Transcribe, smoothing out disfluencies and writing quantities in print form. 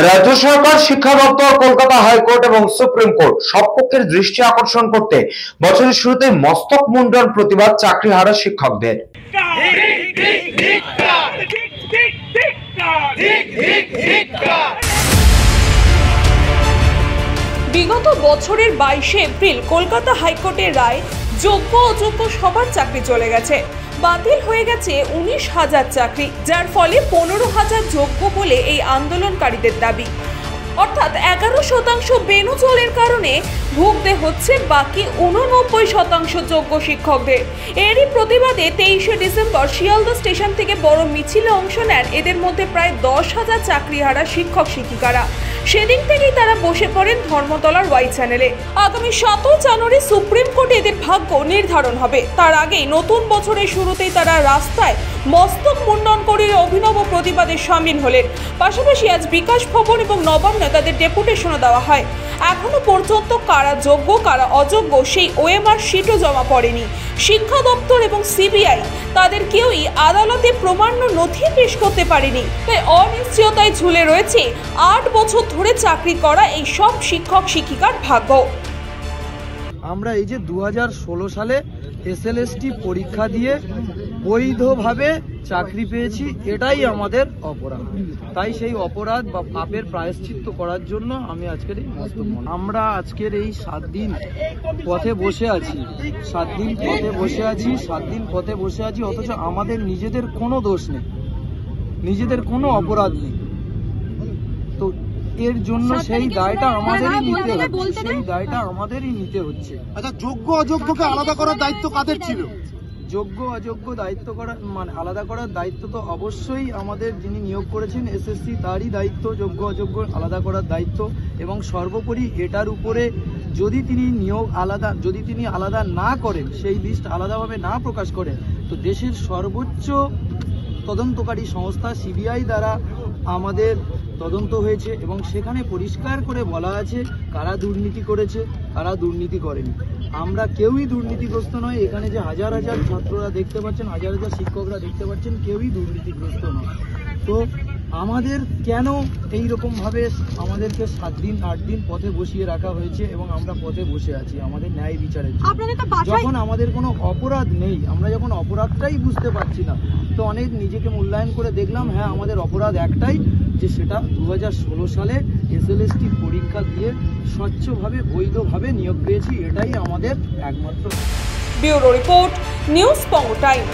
রাজ্য সরকার, শিক্ষা দপ্তর, কলকাতা হাইকোর্ট এবং সুপ্রিম কোর্ট সব পক্ষের দৃষ্টি আকর্ষণ করতে বছরের শুরুতে মস্তক মুন্ডন প্রতিবাদ চাকরি হারা শিক্ষকদের। বিগত বছরের 22শে এপ্রিল কলকাতা হাইকোর্টের রায় যোগ্য অযোগ্য সবার চাকরি চলে গেছে। বাতিল হয়ে গেছে 19,000 চাকরি, যার ফলে 15,000 যোগ্য বলে এই আন্দোলনকারীদের দাবি। অর্থাৎ 11% বেনুচলের কারণে ভুগতে হচ্ছে বাকি 89% যোগ্য শিক্ষকদের। এরই প্রতিবাদে 23শে ডিসেম্বর শিয়ালদা স্টেশন থেকে বড় মিছিলে অংশ নেন এদের মধ্যে প্রায় 10,000 চাকরিহারা শিক্ষক শিক্ষিকারা। সেদিন থেকেই তারা বসে পড়েন ধর্মতলার ওয়াই চ্যানেলে। আগামী 7 জানুয়ারি সুপ্রিম কোর্টে এদের ভাগ্য নির্ধারণ হবে। তার আগেই নতুন বছরের শুরুতেই তারা রাস্তায় মস্তক মুন্ডন করে অভিনব প্রতিবাদে সামিল হলেন। পাশাপাশি আজ বিকাশ ভবন এবং নবান্ন তাদের ডেপুটেশনও দেওয়া হয়। এখনো পর্যন্ত কারা যোগ্য কারা অযোগ্য সেই ওএমআর শিটও জমা পড়েনি। শিক্ষা দপ্তর এবং সিবিআই তাদের কেউই আদালতে প্রমাণ্য নথি পেশ করতে পারেনি। তাই অনিশ্চয়তায় ঝুলে রয়েছে 8 বছর ধরে চাকরি করা এই সব শিক্ষক শিক্ষিকার ভাগ্য। আমরা এই যে 2016 সালে এসএলএসটি পরীক্ষা দিয়ে বৈধভাবে চাকরি পেয়েছি, এটাই আমাদের অপরাধ। তাই সেই অপরাধ বা পাপের প্রায়শ্চিত্ত করার জন্য আমি আজকের এই মস্তক মুন্ডন। আমরা আজকের এই 7 দিন পথে বসে আছি, 7 দিন পথে বসে আছি, 7 দিন পথে বসে আছি, অথচ আমাদের নিজেদের কোনো দোষ নেই, নিজেদের কোনো অপরাধ নেই। তো এর জন্য সেই দায়টা আমাদেরই নিতে হচ্ছে, সেই দায়টা আমাদেরই নিতে হচ্ছে। আচ্ছা, যোগ্য অযোগ্যকে আলাদা করার দায়িত্ব কাদের ছিল? যোগ্য অযোগ্য দায়িত্ব করা মানে আলাদা করার দায়িত্ব তো অবশ্যই আমাদের যিনি নিয়োগ করেছেন এসএসসি, তারই দায়িত্ব যোগ্য অযোগ্য আলাদা করার দায়িত্ব। এবং সর্বোপরি এটার উপরে যদি তিনি আলাদা না করেন, সেই লিস্ট আলাদাভাবে না প্রকাশ করেন, তো দেশের সর্বোচ্চ তদন্তকারী সংস্থা সিবিআই দ্বারা আমাদের তদন্ত হয়েছে এবং সেখানে পরিষ্কার করে বলা আছে কারা দুর্নীতি করেছে কারা দুর্নীতি করেনি। আমরা কেউই দুর্নীতিগ্রস্ত নয়। এখানে যে হাজার হাজার ছাত্ররা দেখতে পাচ্ছেন, হাজার হাজার শিক্ষকরা দেখতে পাচ্ছেন, কেউই দুর্নীতিগ্রস্ত নয়। তো আমাদের কেন এইরকমভাবে আমাদেরকে 7 দিন 8 দিন পথে বসিয়ে রাখা হয়েছে এবং আমরা পথে বসে আছি আমাদের ন্যায় বিচারের জন্য? যখন আমাদের কোনো অপরাধ নেই, আমরা যখন অপরাধটাই বুঝতে পারছি না, তো অনেক নিজেকে মূল্যায়ন করে দেখলাম, হ্যাঁ আমাদের অপরাধ একটাই, যে সেটা 2016 সালে এসএলএসটি পরীক্ষা দিয়ে স্বচ্ছভাবে বৈধভাবে নিয়োগ পেয়েছি, এটাই আমাদের একমাত্র। ব্যুরো রিপোর্ট, নিউজ পঙ্গ টাইম।